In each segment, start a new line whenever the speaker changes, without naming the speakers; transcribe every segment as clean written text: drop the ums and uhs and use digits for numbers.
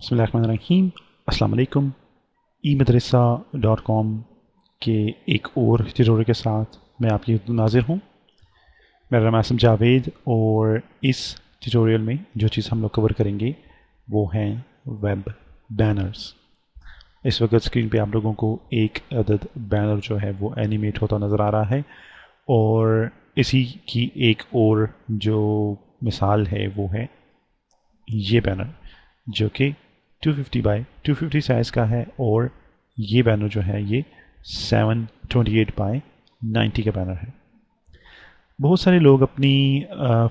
बिस्मिल्लाहिर्रहमानिर्रहीम। अस्सलाम वालेकुम। eMadrasa.com के एक और ट्यूटोरियल के साथ मैं आपकी नाज़िर हूँ। मेरा नाम आसिम जावेद और इस ट्यूटोरियल में जो चीज़ हम लोग कवर करेंगे वो हैं वेब बैनर्स। इस वक्त स्क्रीन पे आप लोगों को एक अदद बैनर जो है वो एनिमेट होता नज़र आ रहा है और इसी की एक और जो मिसाल है वो है ये बैनर जो कि 250 बाय 250 साइज़ का है और ये बैनर जो है ये 728 बाय 90 का बैनर है। बहुत सारे लोग अपनी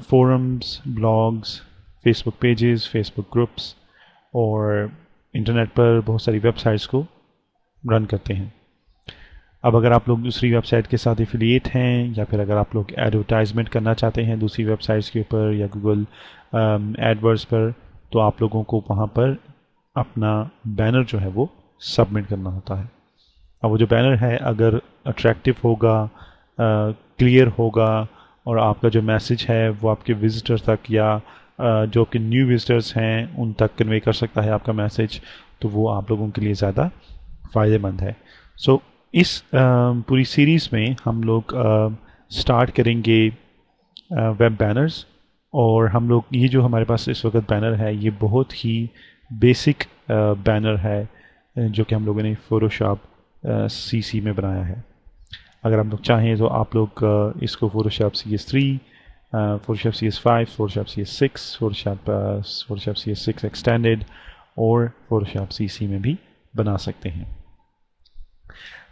forums, blogs, Facebook pages, Facebook groups और इंटरनेट पर बहुत सारी वेबसाइट्स को रन करते हैं। अब अगर आप लोग दूसरी वेबसाइट के साथ एफिलिएट हैं या फिर अगर आप लोग एडवर्टाइजमेंट करना चाहते हैं दूसरी वेबसाइट्स के ऊपर या गूगल एडवर्ड्स पर, तो आप लोगों को वहाँ पर अपना बैनर जो है वो सबमिट करना होता है। अब वो जो बैनर है अगर अट्रैक्टिव होगा, क्लियर होगा और आपका जो मैसेज है वो आपके विजिटर्स तक या जो आपके न्यू विजिटर्स हैं उन तक कन्वे कर सकता है आपका मैसेज, तो वो आप लोगों के लिए ज़्यादा फ़ायदेमंद है। सो इस पूरी सीरीज़ में हम लोग स्टार्ट करेंगे वेब बैनर्स और हम लोग ये जो हमारे पास इस वक्त बैनर है ये बहुत ही बेसिक बैनर है जो कि हम लोगों ने फ़ोटोशॉप CC में बनाया है। अगर हम लोग चाहें तो आप लोग इसको Photoshop CS3, Photoshop CS5, Photoshop CS6, Photoshop CS6 extended और फ़ोटोशॉप CC में भी बना सकते हैं।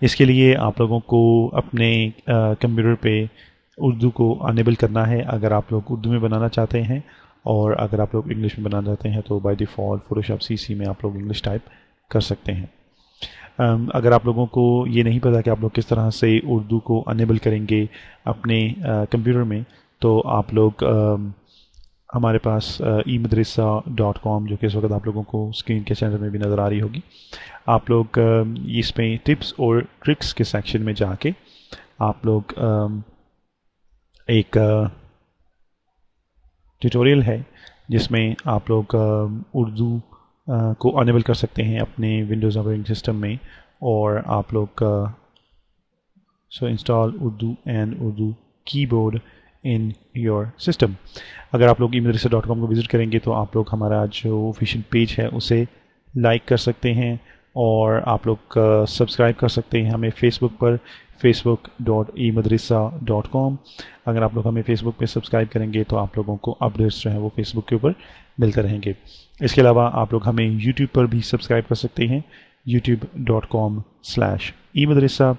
इसके लिए आप लोगों को अपने कंप्यूटर पे उर्दू को अनेबल करना है अगर आप लोग उर्दू में बनाना चाहते हैं, और अगर आप लोग इंग्लिश में बनाना चाहते हैं तो बाय डिफ़ॉल्ट फ़ोटोशॉप CC में आप लोग इंग्लिश टाइप कर सकते हैं। अगर आप लोगों को ये नहीं पता कि आप लोग किस तरह से उर्दू को अनेबल करेंगे अपने कंप्यूटर में, तो आप लोग हमारे पास eMadrasa.com जो कि इस वक्त आप लोगों को स्क्रीन के सेंटर में भी नज़र आ रही होगी, आप लोग इसमें टिप्स और ट्रिक्स के सेक्शन में जाके आप लोग एक ट्यूटोरियल है जिसमें आप लोग उर्दू को अनेबल कर सकते हैं अपने विंडोज़ ऑपरेटिंग सिस्टम में, और आप लोग so install Urdu and Urdu keyboard in your system. अगर आप लोग eMadrasa.com को विज़िट करेंगे तो आप लोग हमारा जो ऑफिशियल पेज है उसे लाइक कर सकते हैं और आप लोग सब्सक्राइब कर सकते हैं हमें फेसबुक पर facebook.eMadrasa.com। अगर आप लोग हमें फेसबुक पे सब्सक्राइब करेंगे तो आप लोगों को अपडेट्स जो हैं वो फेसबुक के ऊपर मिलते रहेंगे। इसके अलावा आप लोग हमें यूट्यूब पर भी सब्सक्राइब कर सकते हैं youtube.com/eMadrasa।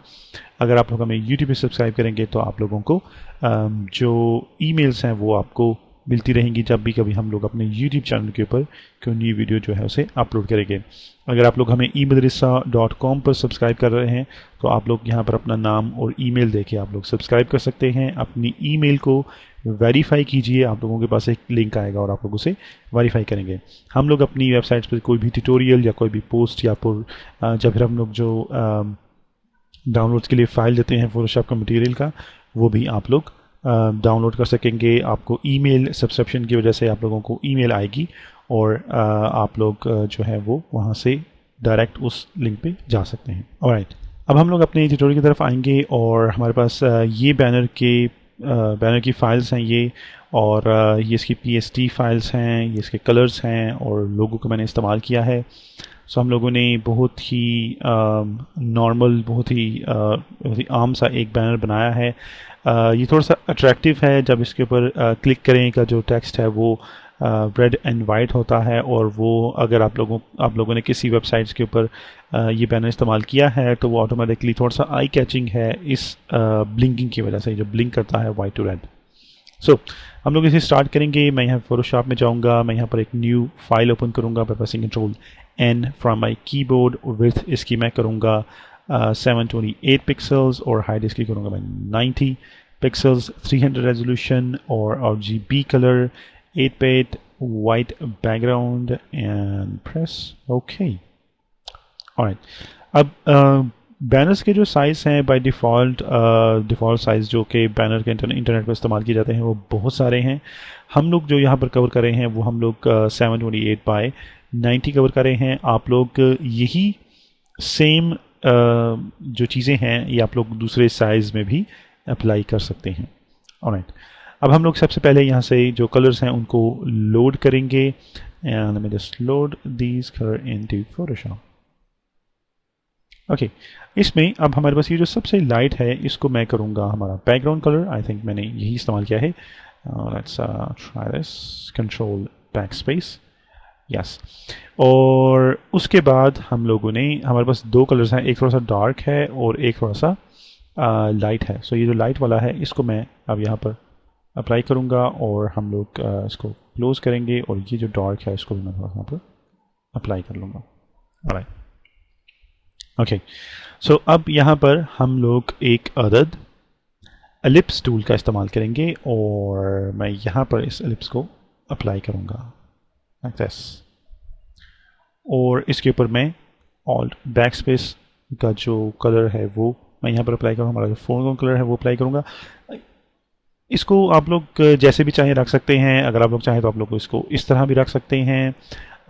अगर आप लोग हमें यूट्यूब पे सब्सक्राइब करेंगे तो आप लोगों को जो ईमेल्स हैं वो आपको मिलती रहेंगी जब भी कभी हम लोग अपने यूट्यूब चैनल के ऊपर कोई नई वीडियो जो है उसे अपलोड करेंगे। अगर आप लोग हमें eMadrasa.com पर सब्सक्राइब कर रहे हैं तो आप लोग यहाँ पर अपना नाम और ईमेल देके आप लोग सब्सक्राइब कर सकते हैं। अपनी ईमेल को वेरीफाई कीजिए, आप लोगों के पास एक लिंक आएगा और आप लोग उसे वेरीफाई करेंगे। हम लोग अपनी वेबसाइट्स पर कोई भी ट्यूटोरियल या कोई भी पोस्ट या फिर जब फिर हम लोग जो डाउनलोड्स के लिए फ़ाइल देते हैं फ़ोटोशॉप का मटेरियल का, वो भी आप लोग डाउनलोड कर सकेंगे। आपको ईमेल सब्सक्रिप्शन की वजह से आप लोगों को ईमेल आएगी और आप लोग जो है वो वहाँ से डायरेक्ट उस लिंक पे जा सकते हैं। ऑलराइट, अब हम लोग अपने ट्यूटोरियल की तरफ आएंगे और हमारे पास ये बैनर की फ़ाइल्स हैं ये, और ये इसकी PSD फाइल्स हैं, ये इसके कलर्स हैं और लोगों को मैंने इस्तेमाल किया है। सो हम लोगों ने बहुत ही नॉर्मल, बहुत ही आम सा एक बैनर बनाया है। ये थोड़ा सा अट्रैक्टिव है, जब इसके ऊपर क्लिक करें का जो टेक्स्ट है वो रेड एंड वाइट होता है, और वो अगर आप लोगों ने किसी वेबसाइट्स के ऊपर ये बैनर इस्तेमाल किया है तो वो ऑटोमेटिकली थोड़ा सा आई कैचिंग है इस ब्लिंकिंग की वजह से, जो ब्लिंक करता है वाइट टू रेड। सो हम लोग इसे स्टार्ट करेंगे। मैं यहाँ फोटोशॉप में जाऊँगा, मैं यहाँ पर एक न्यू फाइल ओपन करूँगा by pressing Ctrl+N from my keyboard. Width इसकी मैं करूँगा 728 पिक्सल्स और हाइट इसकी करूँगा मैं 90 पिक्सल्स, 300 रेजोल्यूशन और RGB colour, 8-bit white background and press OK। Alright, अब बैनर्स के जो साइज़ हैं बाय डिफ़ॉल्ट डिफ़ॉल्ट साइज़ जो कि बैनर के इंटरनेट पर इस्तेमाल किए जाते हैं वो बहुत सारे हैं। हम लोग जो यहाँ पर कवर कर रहे हैं वो हम लोग 728 बाय 90 कवर कर रहे हैं। आप लोग यही सेम जो चीज़ें हैं ये आप लोग दूसरे साइज़ में भी अप्लाई कर सकते हैं। ऑलराइट, अब हम लोग सबसे पहले यहाँ से जो कलर्स हैं उनको लोड करेंगे। And let me just load these colour into Photoshop. Okay, इसमें अब हमारे पास ये जो सबसे लाइट है इसको मैं करूँगा हमारा बैकग्राउंड कलर। आई थिंक मैंने यही इस्तेमाल किया है। Let's try this, control back space, yes. और उसके बाद हम लोगों ने, हमारे पास दो कलर्स हैं, एक थोड़ा सा डार्क है और एक थोड़ा सा लाइट है। सो ये जो लाइट वाला है इसको मैं अब यहाँ पर अप्लाई करूँगा और हम लोग इसको क्लोज करेंगे और ये जो डार्क है इसको भी मैं थोड़ा यहाँ पर अप्लाई कर लूँगा। ऑलराइट, ओके, सो अब यहाँ पर हम लोग एक अदद एलिप्स टूल का इस्तेमाल करेंगे और मैं यहाँ पर इस एलिप्स को अप्लाई करूँगा लाइक दिस। और इसके ऊपर मैं ऑल्ट बैक स्पेस का जो कलर है वो मैं यहाँ पर अप्लाई करूँगा, हमारा जो फोरग्राउंड कलर है वो अप्लाई करूँगा। इसको आप लोग जैसे भी चाहें रख सकते हैं। अगर आप लोग चाहें तो आप लोग इसको इस तरह भी रख सकते हैं,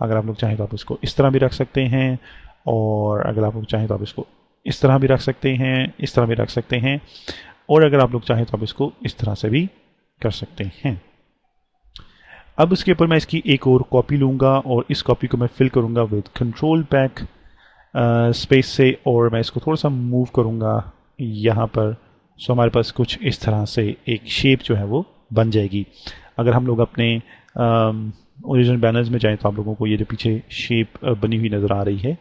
अगर आप लोग चाहें तो आप इसको इस तरह भी रख सकते हैं, और अगर आप लोग चाहें तो आप इसको इस तरह भी रख सकते हैं, इस तरह भी रख सकते हैं, और अगर आप लोग चाहें तो आप इसको इस तरह से भी कर सकते हैं। अब इसके ऊपर मैं इसकी एक और कॉपी लूँगा और इस कॉपी को मैं फिल करूँगा विद कंट्रोल बैक स्पेस से, और मैं इसको थोड़ा सा मूव करूँगा यहाँ पर। सो हमारे पास कुछ इस तरह से एक शेप जो है वो बन जाएगी। अगर हम लोग अपने ओरिजिनल बैनर्स में जाएं तो आप लोगों को ये जो पीछे शेप बनी हुई नज़र आ रही है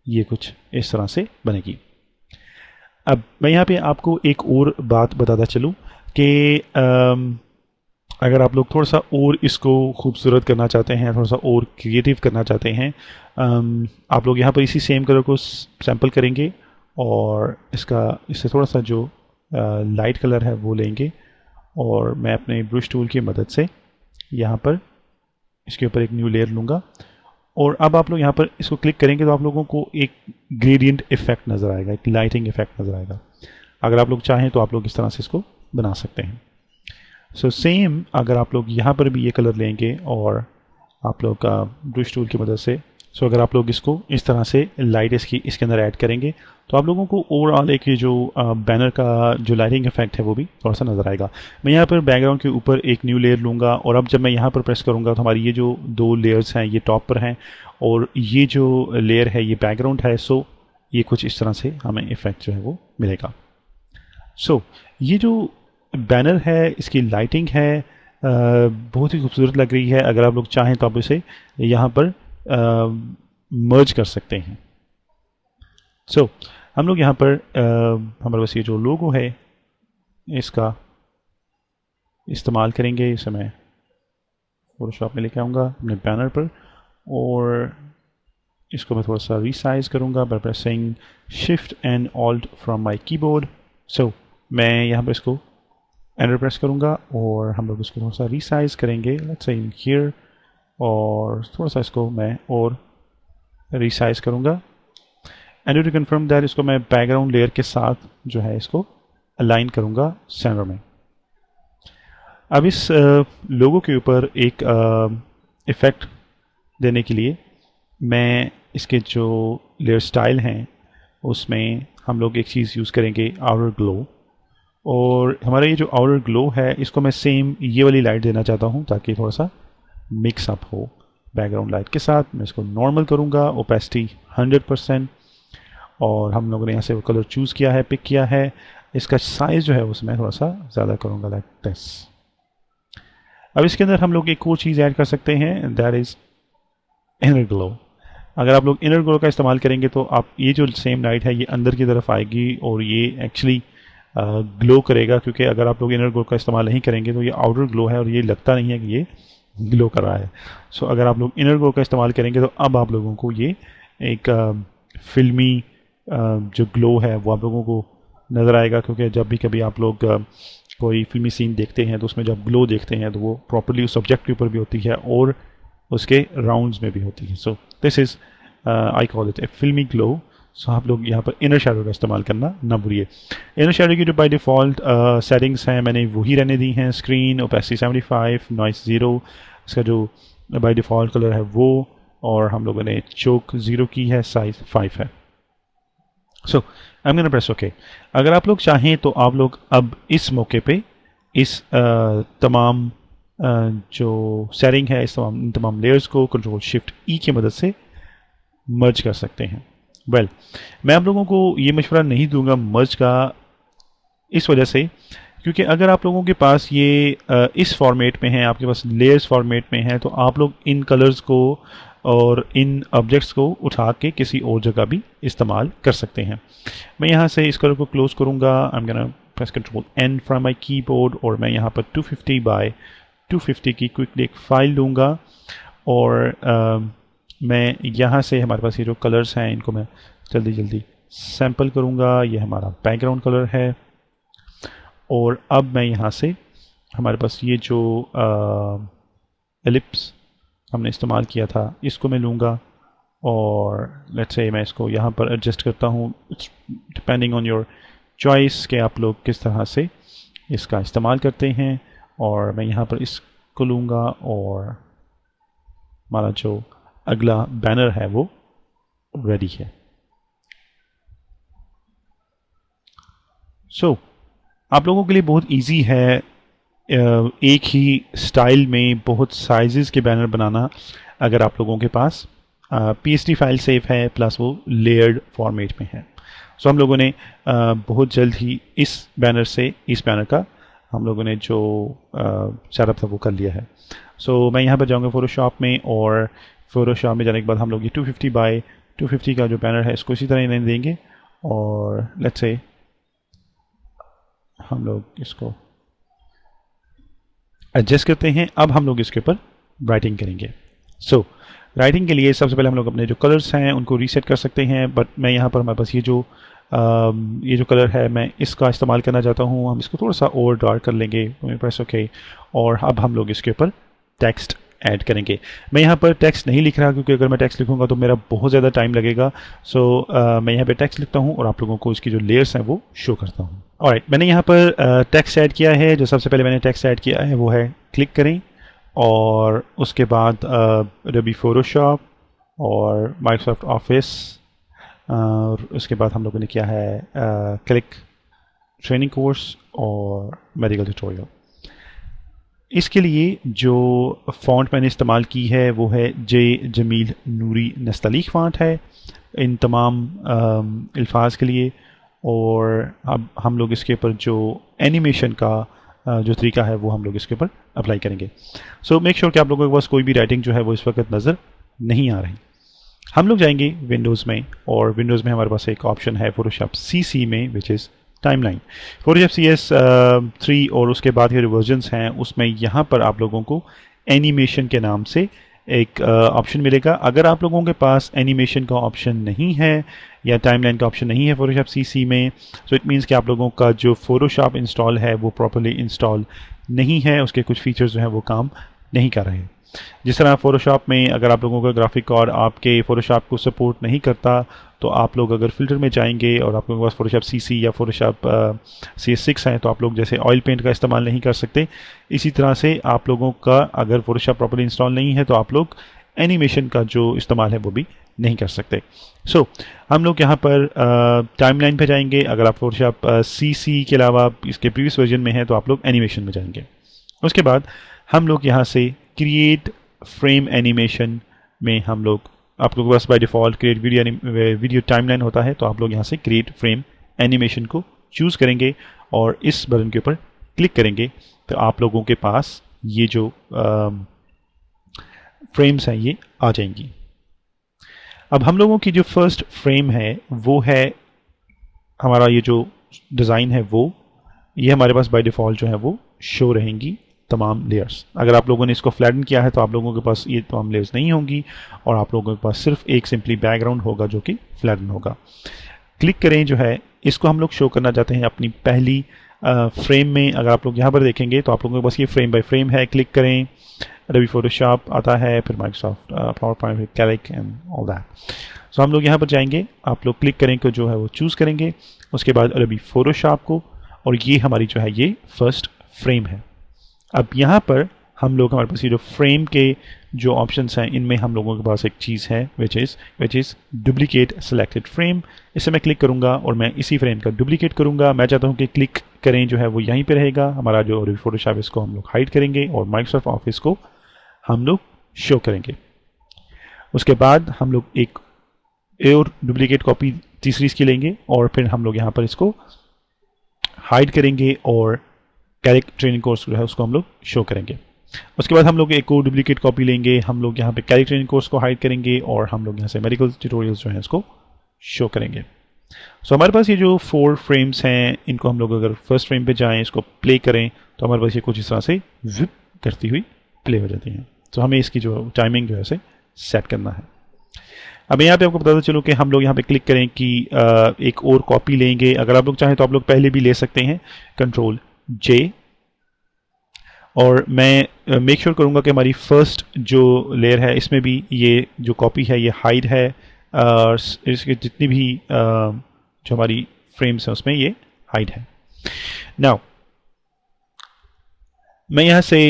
ये कुछ इस तरह से बनेगी। अब मैं यहाँ पे आपको एक और बात बताता चलूँ कि अगर आप लोग थोड़ा सा और इसको खूबसूरत करना चाहते हैं, थोड़ा सा और क्रिएटिव करना चाहते हैं, आप लोग यहाँ पर इसी सेम कलर को सैंपल करेंगे और इससे थोड़ा सा जो लाइट कलर है वो लेंगे और मैं अपने ब्रश टूल की मदद से यहाँ पर इसके ऊपर एक न्यू लेयर लूँगा। और अब आप लोग यहाँ पर इसको क्लिक करेंगे तो आप लोगों को एक ग्रेडियंट इफेक्ट नज़र आएगा, एक लाइटिंग इफेक्ट नज़र आएगा। अगर आप लोग चाहें तो आप लोग इस तरह से इसको बना सकते हैं। सो सेम अगर आप लोग यहाँ पर भी ये कलर लेंगे और आप लोग का ब्रश टूल की मदद से, सो अगर आप लोग इसको इस तरह से लाइट इसके अंदर ऐड करेंगे तो आप लोगों को ओवरऑल एक जो बैनर का जो लाइटिंग इफेक्ट है वो भी थोड़ा सा नज़र आएगा। मैं यहाँ पर बैकग्राउंड के ऊपर एक न्यू लेयर लूँगा और अब जब मैं यहाँ पर प्रेस करूँगा तो हमारी ये जो दो लेयर्स हैं ये टॉप पर हैं और ये जो लेयर है ये बैकग्राउंड है। सो ये कुछ इस तरह से हमें इफेक्ट जो है वो मिलेगा। सो ये जो बैनर है इसकी लाइटिंग है बहुत ही खूबसूरत लग रही है। अगर आप लोग चाहें तो आप इसे यहाँ पर मर्ज कर सकते हैं। सो हम लोग यहाँ पर हमारे पास ये जो लोगो है इसका इस्तेमाल करेंगे। इसे मैं फोटोशॉप में लेके आऊँगा अपने बैनर पर और इसको मैं थोड़ा सा रीसाइज करूँगा by pressing shift and alt from my keyboard. So मैं यहाँ पर इसको एंटर प्रेस करूँगा और हम लोग इसको थोड़ा सा रीसाइज करेंगे, लेट्स से इन हियर, और थोड़ा सा इसको मैं और रीसाइज करूँगा। एंड टू कन्फर्म दैट इसको मैं बैकग्राउंड लेयर के साथ जो है इसको अलाइन करूँगा सेंटर में। अब इस लोगो के ऊपर एक इफ़ेक्ट देने के लिए मैं इसके जो लेयर स्टाइल हैं उसमें हम लोग एक चीज़ यूज़ करेंगे, आउटर ग्लो। और हमारा ये जो आउटर ग्लो है इसको मैं सेम ये वाली लाइट देना चाहता हूँ ताकि थोड़ा सा मिक्स अप हो बैकग्राउंड लाइट के साथ। मैं इसको नॉर्मल करूँगा, ओपेसिटी 100%, और हम लोगों ने यहाँ से वो कलर चूज़ किया है, पिक किया है। इसका साइज़ जो है उसमें थोड़ा सा ज़्यादा करूँगा लाइक दिस। अब इसके अंदर हम लोग एक और चीज़ ऐड कर सकते हैं, दैट इज़ इनर ग्लो। अगर आप लोग इनर ग्लो का इस्तेमाल करेंगे तो आप ये जो सेम लाइट है ये अंदर की तरफ आएगी और ये एक्चुअली ग्लो करेगा, क्योंकि अगर आप लोग इनर ग्लो का इस्तेमाल नहीं करेंगे तो ये आउटर ग्लो है और ये लगता नहीं है कि ये ग्लो कर रहा है। सो अगर आप लोग इनर ग्लो का इस्तेमाल करेंगे तो अब आप लोगों को ये एक फिल्मी जो ग्लो है वो आप लोगों को नज़र आएगा, क्योंकि जब भी कभी आप लोग कोई फिल्मी सीन देखते हैं तो उसमें जब ग्लो देखते हैं तो वो प्रॉपर्ली उस सब्जेक्ट के ऊपर भी होती है और उसके राउंड्स में भी होती है। So this is I call it a filmi glow. सो आप लोग यहाँ पर इनर शेडो का इस्तेमाल करना ना भूलिए। इनर शेडो की जो बाय डिफ़ॉल्ट सेटिंग्स हैं मैंने वही रहने दी हैं, स्क्रीन ओपेसिटी 75, नॉइस 0, इसका जो बाय डिफ़ॉल्ट कलर है वो, और हम लोगों ने चोक 0 की है, साइज 5 है। So I am gonna press okay. अगर आप लोग चाहें तो आप लोग अब इस मौके पे इस तमाम जो सेटिंग है, इस तमाम लेयर्स को कंट्रोल शिफ्ट ई की मदद से मर्ज कर सकते हैं। वेल, मैं आप लोगों को ये मशवरा नहीं दूंगा मर्ज का, इस वजह से क्योंकि अगर आप लोगों के पास ये इस फॉर्मेट में है, आपके पास लेयर्स फॉर्मेट में है, तो आप लोग इन कलर्स को और इन ऑब्जेक्ट्स को उठा के किसी और जगह भी इस्तेमाल कर सकते हैं। मैं यहाँ से इस कलर को क्लोज करूँगा, I am gonna press control N from my keyboard, और मैं यहाँ पर 250 बाय 250 की क्विकली एक फाइल लूँगा, और मैं यहाँ से हमारे पास ये जो कलर्स हैं इनको मैं जल्दी जल्दी सैम्पल करूँगा। ये हमारा बैकग्राउंड कलर है, और अब मैं यहाँ से हमारे पास ये जो एलिप्स हमने इस्तेमाल किया था इसको मैं लूँगा, और लेट्स से मैं इसको यहाँ पर एडजस्ट करता हूँ, डिपेंडिंग ऑन योर चॉइस कि आप लोग किस तरह से इसका इस्तेमाल करते हैं। और मैं यहाँ पर इसको लूँगा, और हमारा जो अगला बैनर है वो रेडी है। सो आप लोगों के लिए बहुत इजी है एक ही स्टाइल में बहुत साइजेस के बैनर बनाना, अगर आप लोगों के पास PSD फाइल सेव है प्लस वो लेयर्ड फॉर्मेट में है। सो हम लोगों ने बहुत जल्द ही इस बैनर से इस बैनर का हम लोगों ने जो सेटअप था वो कर लिया है। सो मैं यहाँ पर जाऊँगा फोटोशॉप में, और फोटोशॉप में जाने के बाद हम लोग ये 250 बाय 250 का जो बैनर है इसको इसी तरह ही देंगे, और लेट्स से हम लोग इसको एडजस्ट करते हैं। अब हम लोग इसके ऊपर राइटिंग करेंगे। सो राइटिंग के लिए सबसे पहले हम लोग अपने जो कलर्स हैं उनको रीसेट कर सकते हैं, बट मैं यहाँ पर हमारे पास ये जो कलर है मैं इसका इस्तेमाल करना चाहता हूँ। हम इसको थोड़ा सा और डार्क कर लेंगे, प्रेस ओके, और अब हम लोग इसके ऊपर टेक्स्ट ऐड करेंगे। मैं यहाँ पर टेक्स्ट नहीं लिख रहा क्योंकि अगर मैं टेक्स्ट लिखूंगा तो मेरा बहुत ज़्यादा टाइम लगेगा। सो मैं यहाँ पे टेक्स्ट लिखता हूँ और आप लोगों को इसकी जो लेयर्स हैं वो शो करता हूँ। ऑलराइट, मैंने यहाँ पर टेक्स्ट ऐड किया है। जो सबसे पहले मैंने टेक्स्ट ऐड किया है वो है क्लिक करें, और उसके बाद एडोबी फोटोशॉप और माइक्रोसॉफ्ट ऑफिस, और उसके बाद हम लोगों ने किया है क्लिक ट्रेनिंग कोर्स और मेडिकल ट्यूटोरियल। इसके लिए जो फ़ॉन्ट मैंने इस्तेमाल की है वो है जे जमील नूरी नस्तलीक फ़ॉन्ट है इन तमाम अल्फाज के लिए। और अब हम लोग इसके ऊपर जो एनिमेशन का जो तरीका है वो हम लोग इसके ऊपर अप्लाई करेंगे। सो मेक श्योर कि आप लोगों के पास कोई भी राइटिंग जो है वो इस वक्त नज़र नहीं आ रही। हम लोग जाएंगे विंडोज़ में, और विंडोज़ में हमारे पास एक ऑप्शन है फोटोशॉप CC में, which is timeline. Photoshop CS 3 और उसके बाद के जो वर्जन्स हैं उसमें यहाँ पर आप लोगों को एनिमेशन के नाम से एक ऑप्शन मिलेगा। अगर आप लोगों के पास एनिमेशन का ऑप्शन नहीं है या टाइमलाइन का ऑप्शन नहीं है फोटोशॉप CC में, सो इट मीन्स कि आप लोगों का जो फोटोशॉप इंस्टॉल है वो प्रॉपर्ली इंस्टॉल नहीं है, उसके कुछ फीचर्स जो हैं वो काम नहीं कर रहे। जिस तरह फोटोशॉप में अगर आप लोगों का ग्राफिक कार्ड आपके फोटोशॉप को सपोर्ट नहीं करता तो आप लोग अगर फिल्टर में जाएंगे और आप लोगों के पास फोटोशॉप CC या फोटोशॉप CS6 है तो आप लोग जैसे ऑयल पेंट का इस्तेमाल नहीं कर सकते। इसी तरह से आप लोगों का अगर फोटोशॉप प्रॉपर्ली इंस्टॉल नहीं है तो आप लोग एनिमेशन का जो इस्तेमाल है वो भी नहीं कर सकते। सो हम लोग यहाँ पर टाइमलाइन पे जाएंगे। अगर आप फोटोशॉप CC के अलावा इसके प्रीवियस वर्जन में है तो आप लोग एनिमेशन में जाएंगे। उसके बाद हम लोग यहाँ से क्रिएट फ्रेम एनिमेशन में हम लोग, आप लोगों के पास by default create video timeline होता है तो आप लोग यहाँ से क्रिएट फ्रेम एनिमेशन को चूज़ करेंगे और इस बटन के ऊपर क्लिक करेंगे तो आप लोगों के पास ये जो फ्रेम्स हैं ये आ जाएंगी। अब हम लोगों की जो फर्स्ट फ्रेम है वो है हमारा ये जो डिज़ाइन है वो ये हमारे पास बाय डिफ़ॉल्ट जो है वो शो रहेंगी तमाम लेयर्स। अगर आप लोगों ने इसको फ्लैटन किया है तो आप लोगों के पास ये तमाम लेयर्स नहीं होंगी और आप लोगों के पास सिर्फ एक सिंपली बैकग्राउंड होगा जो कि फ्लैटन होगा। क्लिक करें जो है इसको हम लोग शो करना चाहते हैं अपनी पहली फ्रेम में। अगर आप लोग यहाँ पर देखेंगे तो आप लोगों के पास ये फ्रेम बाय फ्रेम है। क्लिक करें, Adobe Photoshop आता है, फिर Microsoft PowerPoint, फिर Calc एंड ऑल दैट। सो हम लोग यहाँ पर जाएंगे, आप लोग क्लिक करें जो है वो चूज़ करेंगे, उसके बाद Adobe Photoshop को, और ये हमारी जो है ये फर्स्ट फ्रेम है। अब यहाँ पर हम लोग, हमारे पास ये जो फ्रेम के जो ऑप्शंस हैं इनमें हम लोगों के पास एक चीज़ है which is duplicate selected frame. इसे मैं क्लिक करूँगा और मैं इसी फ्रेम का डुप्लीकेट करूँगा। मैं चाहता हूँ कि क्लिक करें जो है वो यहीं पे रहेगा। हमारा जो Adobe Photoshop इसको हम लोग हाइड करेंगे और Microsoft Office को हम लोग शो करेंगे। उसके बाद हम लोग एक और डुप्लीकेट कॉपी तीसरी इसकी लेंगे और फिर हम लोग यहाँ पर इसको हाइड करेंगे और कैलिक ट्रेनिंग कोर्स जो है उसको हम लोग शो करेंगे। उसके बाद हम लोग एक और डुप्लीकेट कॉपी लेंगे, हम लोग यहाँ पे कैलिक ट्रेनिंग कोर्स को हाइड करेंगे और हम लोग यहाँ से मेडिकल ट्यूटोरियल्स जो है इसको शो करेंगे। सो हमारे पास ये जो 4 फ्रेम्स हैं, इनको हम लोग अगर फर्स्ट फ्रेम पे जाएं, इसको प्ले करें तो हमारे पास ये कुछ इस तरह से विप करती हुई प्ले हो जाती हैं। तो हमें इसकी जो टाइमिंग जो है इसे सेट करना है। अब यहाँ पे आपको बताता चलो कि हम लोग यहाँ पे क्लिक करें कि एक और कॉपी लेंगे। अगर आप लोग चाहें तो आप लोग पहले भी ले सकते हैं, कंट्रोल J, और मैं मेक श्योर करूँगा कि हमारी फर्स्ट जो लेयर है इसमें भी ये जो कॉपी है ये हाइड है, और इसके जितनी भी जो हमारी फ्रेम्स हैं उसमें ये हाइड है। नाउ मैं यहाँ से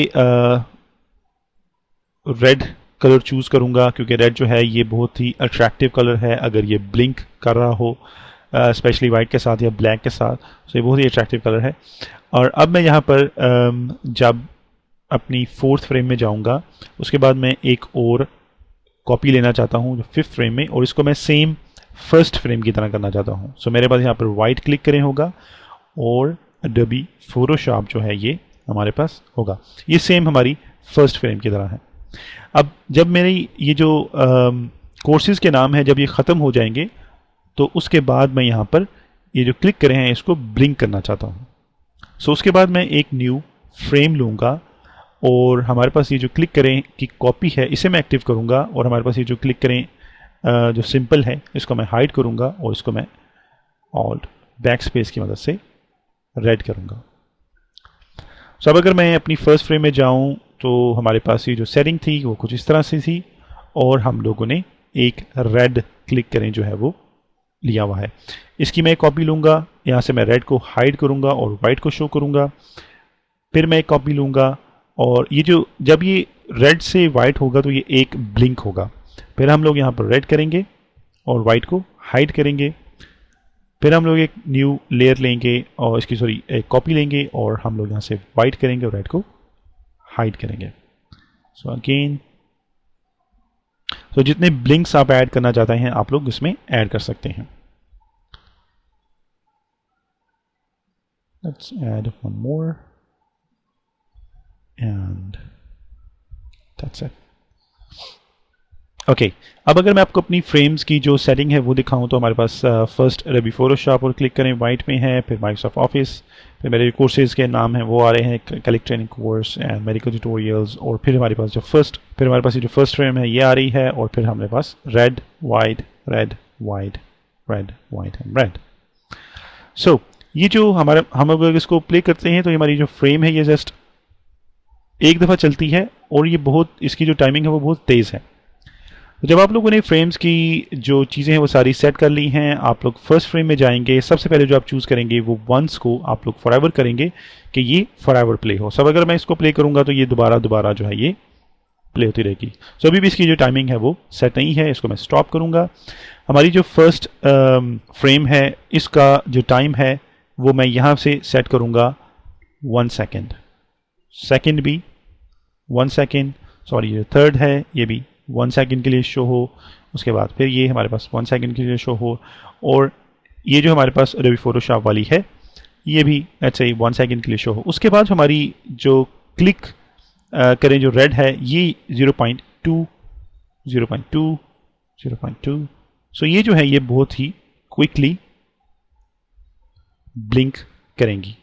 रेड कलर चूज़ करूँगा क्योंकि रेड जो है ये बहुत ही अट्रैक्टिव कलर है। अगर ये ब्लिंक कर रहा हो स्पेशली वाइट के साथ या ब्लैक के साथ, तो ये बहुत ही अट्रैक्टिव कलर है। और अब मैं यहाँ पर जब अपनी 4th फ्रेम में जाऊँगा, उसके बाद मैं एक और कॉपी लेना चाहता हूँ जो 5th फ्रेम में, और इसको मैं सेम फर्स्ट फ्रेम की तरह करना चाहता हूँ। सो मेरे पास यहाँ पर वाइट क्लिक करें होगा और Adobe Photoshop जो है ये हमारे पास होगा। ये सेम हमारी फर्स्ट फ्रेम की तरह है। अब जब मेरी ये जो कोर्सेज़ के नाम है जब ये ख़त्म हो जाएंगे तो उसके बाद मैं यहाँ पर ये जो क्लिक करें हैं इसको ब्लिंक करना चाहता हूँ। सो उसके बाद मैं एक न्यू फ्रेम लूँगा और हमारे पास ये जो क्लिक करें कि कॉपी है इसे मैं एक्टिव करूँगा, और हमारे पास ये जो क्लिक करें जो सिंपल है इसको मैं हाइड करूँगा और इसको मैं ऑल्ट बैक स्पेस की मदद से रेड करूँगा। सो अब अगर मैं अपनी फर्स्ट फ्रेम में जाऊँ तो हमारे पास ये जो सेटिंग थी वो कुछ इस तरह से थी, और हम लोगों ने एक रेड क्लिक करें जो है वो लिया हुआ है। इसकी मैं एक कॉपी लूँगा, यहाँ से मैं रेड को हाइड करूँगा और वाइट को शो करूँगा। फिर मैं एक कॉपी लूँगा और ये जो जब ये रेड से वाइट होगा तो ये एक ब्लिंक होगा। फिर हम लोग यहाँ पर रेड करेंगे और वाइट को हाइड करेंगे। फिर हम लोग एक न्यू लेयर लेंगे और इसकी एक कॉपी लेंगे और हम लोग यहाँ से वाइट करेंगे और रेड को हाइड करेंगे। सो अगेन, तो जितने ब्लिंक्स आप ऐड करना चाहते हैं आप लोग इसमें ऐड कर सकते हैं। Let's add one more and that's it. Okay, अब अगर मैं आपको अपनी फ्रेम्स की जो सेटिंग है वो दिखाऊं तो हमारे पास फर्स्ट Adobe Photoshop और क्लिक करें, वाइट में है, फिर Microsoft Office, फिर मेरे कोर्सेज के नाम हैं वो आ रहे हैं, कैलिक training course and medical tutorials, और फिर हमारे पास ये जो फर्स्ट फ्रेम है ये आ रही है, और फिर हमारे पास red white red white red white and red. So ये जो हम अगर इसको प्ले करते हैं तो ये हमारी जो फ्रेम है ये जस्ट एक दफ़ा चलती है और ये इसकी जो टाइमिंग है वो बहुत तेज़ है। तो जब आप लोगों ने फ्रेम्स की जो चीज़ें हैं वो सारी सेट कर ली हैं, आप लोग फर्स्ट फ्रेम में जाएंगे। सबसे पहले जो आप चूज़ करेंगे वो वंस को आप लोग फॉरएवर करेंगे कि ये फॉरएवर प्ले हो। सब अगर मैं इसको प्ले करूँगा तो ये दोबारा जो है ये प्ले होती रहेगी। सो अभी भी इसकी जो टाइमिंग है वो सेट नहीं है, इसको मैं स्टॉप करूँगा। हमारी जो फर्स्ट फ्रेम है इसका जो टाइम है वो मैं यहाँ से सेट करूँगा 1 सेकेंड, सेकेंड भी 1 सेकेंड, सॉरी ये थर्ड है ये भी 1 सेकेंड के लिए शो हो, उसके बाद फिर ये हमारे पास 1 सेकेंड के लिए शो हो, और ये जो हमारे पास Adobe Photoshop वाली है ये भी लेट्स से 1 सेकेंड के लिए शो हो। उसके बाद हमारी जो क्लिक करें जो रेड है ये 0.2 0.2 0.2, सो ये जो है ये बहुत ही क्विकली ब्लिंक करेंगी।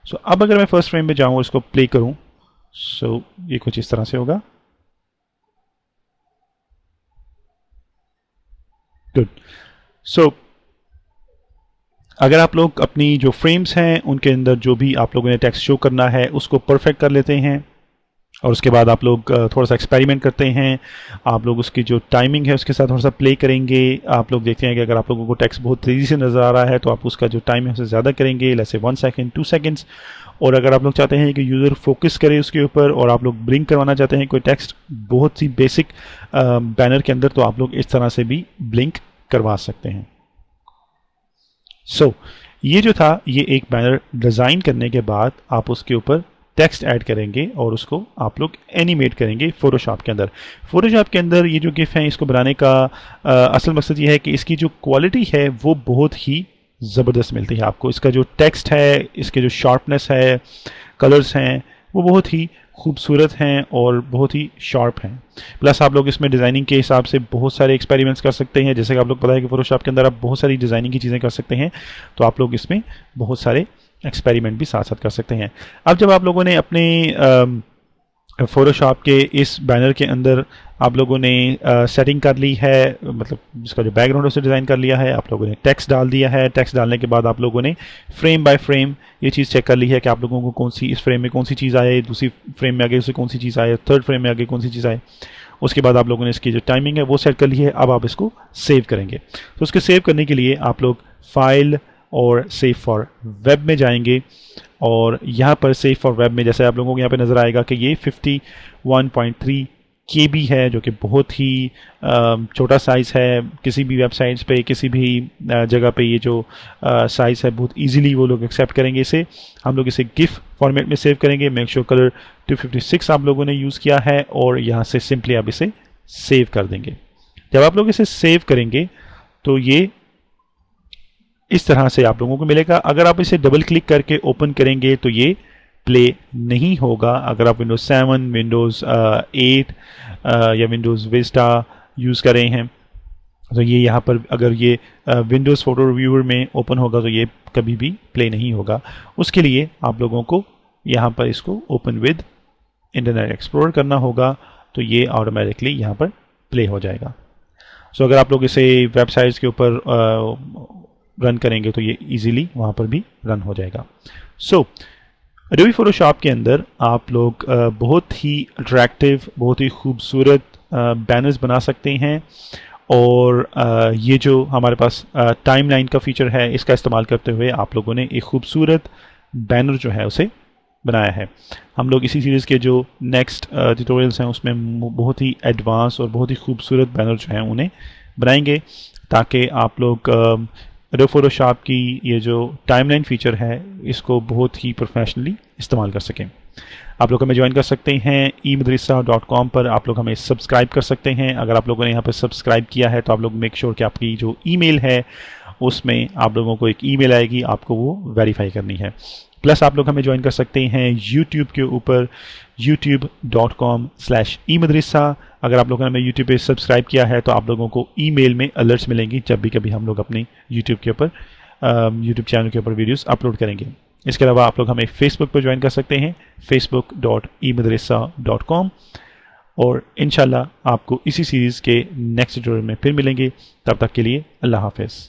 सो अब अगर मैं फर्स्ट फ्रेम में जाऊँ और इसको प्ले करूँ, सो ये कुछ इस तरह से होगा। गुड। सो अगर आप लोग अपनी जो फ्रेम्स हैं उनके अंदर जो भी आप लोगों ने टेक्स्ट शो करना है उसको परफेक्ट कर लेते हैं और उसके बाद आप लोग थोड़ा सा एक्सपेरिमेंट करते हैं। आप लोग उसकी जो टाइमिंग है उसके साथ थोड़ा सा प्ले करेंगे। आप लोग देखते हैं कि अगर आप लोगों को टेक्स्ट बहुत तेज़ी से नज़र आ रहा है तो आप उसका जो टाइम है उसे ज़्यादा करेंगे, जैसे 1 सेकेंड 2 सेकेंड्स। और अगर आप लोग चाहते हैं कि यूज़र फोकस करे उसके ऊपर और आप लोग ब्लिंक करवाना चाहते हैं कोई टेक्स्ट बहुत सी बेसिक बैनर के अंदर, तो आप लोग इस तरह से भी ब्लिंक करवा सकते हैं। ये जो था ये एक बैनर डिज़ाइन करने के बाद आप उसके ऊपर टेक्स्ट ऐड करेंगे और उसको आप लोग एनिमेट करेंगे फोटोशॉप के अंदर। फोटोशॉप के अंदर ये जो गिफ है इसको बनाने का असल मकसद ये है कि इसकी जो क्वालिटी है वो बहुत ही ज़बरदस्त मिलती है आपको। इसका जो टेक्स्ट है, इसके जो शार्पनेस है, कलर्स हैं, वो बहुत ही खूबसूरत हैं और बहुत ही शार्प हैं। प्लस आप लोग इसमें डिज़ाइनिंग के हिसाब से बहुत सारे एक्सपेरिमेंट्स कर सकते हैं। जैसे कि आप लोग पता है कि फोटोशॉप के अंदर आप बहुत सारी डिज़ाइनिंग की चीज़ें कर सकते हैं, तो आप लोग इसमें बहुत सारे एक्सपेरिमेंट भी साथ साथ कर सकते हैं। अब जब आप लोगों ने अपने फोटोशॉप के इस बैनर के अंदर आप लोगों ने सेटिंग कर ली है, मतलब जिसका जो बैकग्राउंड है उसे डिज़ाइन कर लिया है, आप लोगों ने टेक्स्ट डाल दिया है। टेक्स्ट डालने के बाद आप लोगों ने फ्रेम बाय फ्रेम ये चीज़ चेक कर ली है कि आप लोगों को कौन सी इस फ्रेम में कौन सी चीज़ आए, दूसरी फ्रेम में आगे उसे कौन सी चीज़ आए, थर्ड फ्रेम में आगे कौन सी चीज़ आए। उसके बाद आप लोगों ने इसकी जो टाइमिंग है वो सेट कर ली है। अब आप इसको सेव करेंगे। तो उसके सेव करने के लिए आप लोग फाइल और सेव फॉर वेब में जाएंगे और यहाँ पर सेव फॉर वेब में जैसे आप लोगों को यहाँ पे नज़र आएगा कि ये 51.3 KB है, जो कि बहुत ही छोटा साइज़ है। किसी भी वेबसाइट्स पे, किसी भी जगह पे ये जो साइज़ है बहुत इजीली वो लोग एक्सेप्ट करेंगे इसे। हम लोग इसे गिफ फॉर्मेट में सेव करेंगे। मेक श्योर कलर 256 आप लोगों ने यूज़ किया है और यहाँ से सिंपली आप इसे सेव कर देंगे। जब आप लोग इसे सेव करेंगे तो ये इस तरह से आप लोगों को मिलेगा। अगर आप इसे डबल क्लिक करके ओपन करेंगे तो ये प्ले नहीं होगा। अगर आप विंडोज़ 7, विंडोज़ 8 या विंडोज़ विस्टा यूज़ कर रहे हैं तो ये यहाँ पर अगर ये विंडोज़ फ़ोटो रिव्यूअर में ओपन होगा तो ये कभी भी प्ले नहीं होगा। उसके लिए आप लोगों को यहाँ पर इसको ओपन विद इंटरनेट एक्सप्लोरर करना होगा, तो ये ऑटोमेटिकली यहाँ पर प्ले हो जाएगा। अगर आप लोग इसे वेबसाइट्स के ऊपर रन करेंगे तो ये इजीली वहाँ पर भी रन हो जाएगा। एडोबी फोटोशॉप के अंदर आप लोग बहुत ही अट्रैक्टिव, बहुत ही खूबसूरत बैनर्स बना सकते हैं। और ये जो हमारे पास टाइमलाइन का फीचर है इसका इस्तेमाल करते हुए आप लोगों ने एक खूबसूरत बैनर जो है उसे बनाया है। हम लोग इसी सीरीज़ के जो नेक्स्ट ट्यूटोरियल्स हैं उसमें बहुत ही एडवांस और बहुत ही खूबसूरत बैनर जो हैं उन्हें बनाएंगे, ताकि आप लोग एडोबी फोटोशॉप की ये जो टाइमलाइन फीचर है इसको बहुत ही प्रोफेशनली इस्तेमाल कर सकें। आप लोग हमें ज्वाइन कर सकते हैं eMadrasa.com पर। आप लोग हमें सब्सक्राइब कर सकते हैं। अगर आप लोगों ने यहाँ पर सब्सक्राइब किया है तो आप लोग मेक श्योर कि आपकी जो ईमेल है उसमें आप लोगों को एक ईमेल आएगी, आपको वो वेरीफाई करनी है। प्लस आप लोग हमें ज्वाइन कर सकते हैं YouTube के ऊपर youtube.com/eMadrasa। अगर आप लोगों ने हमें YouTube पे सब्सक्राइब किया है तो आप लोगों को ईमेल में अलर्ट्स मिलेंगी जब भी कभी हम लोग अपनी YouTube के ऊपर YouTube चैनल के ऊपर वीडियोस अपलोड करेंगे। इसके अलावा आप लोग हमें Facebook पर ज्वाइन कर सकते हैं facebook.eMadrasa.com। और इंशाल्लाह आपको इसी सीरीज़ के नेक्स्ट ट्यूटोरियल में फिर मिलेंगे। तब तक के लिए अल्लाह हाफ़िज़।